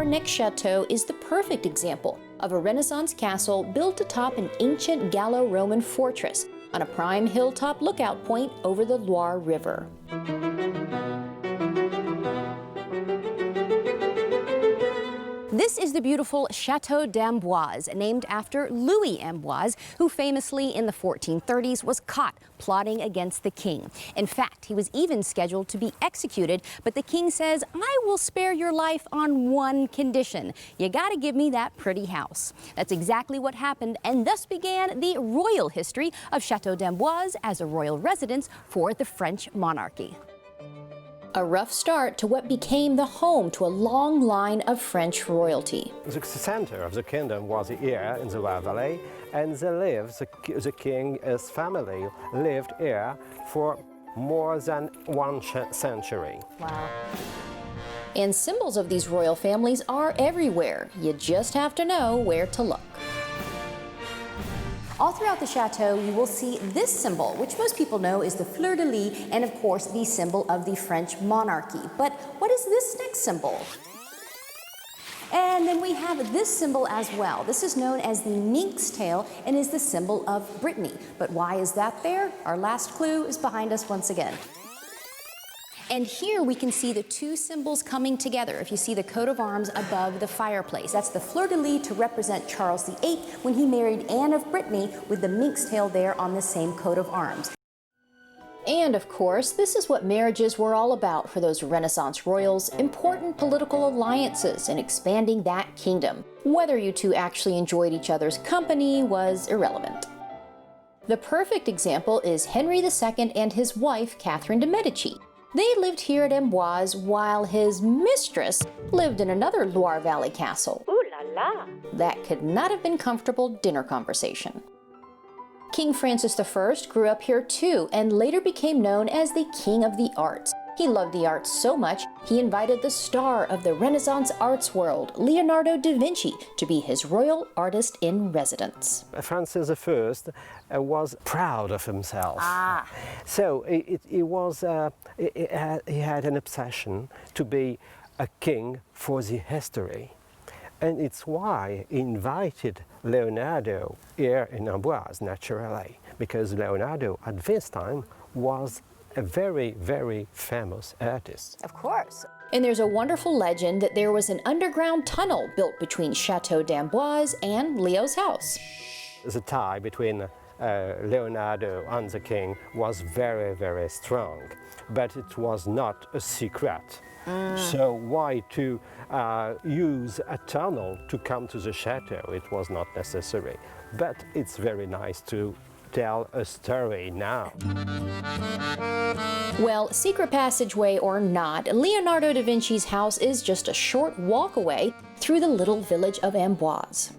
next chateau is the perfect example of a Renaissance castle built atop an ancient Gallo-Roman fortress on a prime hilltop lookout point over the Loire River. This is the beautiful Château d'Amboise, named after Louis Amboise, who famously in the 1430s was caught plotting against the king. In fact, he was even scheduled to be executed, but the king says, "I will spare your life on one condition. You gotta give me that pretty house." That's exactly what happened, and thus began the royal history of Château d'Amboise as a royal residence for the French monarchy. A rough start to what became the home to a long line of French royalty. The center of the kingdom was here in the Loire Valley, and the king's family lived here for more than one century. Wow. And symbols of these royal families are everywhere. You just have to know where to look. All throughout the chateau, you will see this symbol, which most people know is the fleur-de-lis, and of course, the symbol of the French monarchy. But what is this next symbol? And then we have this symbol as well. This is known as the minx tail and is the symbol of Brittany. But why is that there? Our last clue is behind us once again. And here we can see the two symbols coming together. If you see the coat of arms above the fireplace, that's the fleur-de-lis to represent Charles VIII when he married Anne of Brittany, with the minx tail there on the same coat of arms. And of course, this is what marriages were all about for those Renaissance royals, important political alliances and expanding that kingdom. Whether you two actually enjoyed each other's company was irrelevant. The perfect example is Henry II and his wife, Catherine de' Medici. They lived here at Amboise while his mistress lived in another Loire Valley castle. Ooh la la! That could not have been comfortable dinner conversation. King Francis I grew up here too and later became known as the King of the Arts. He loved the arts so much, he invited the star of the Renaissance arts world, Leonardo da Vinci, to be his royal artist in residence. Francis I was proud of himself. So he had an obsession to be a king for the history. And it's why he invited Leonardo here in Amboise, naturally, because Leonardo at this time was a very, very famous artist. Of course. And there's a wonderful legend that there was an underground tunnel built between Château d'Amboise and Leo's house. The tie between Leonardo and the king was very, very strong, but it was not a secret. So why to use a tunnel to come to the chateau? It was not necessary. But it's very nice to tell a story now. Well, secret passageway or not, Leonardo da Vinci's house is just a short walk away through the little village of Amboise.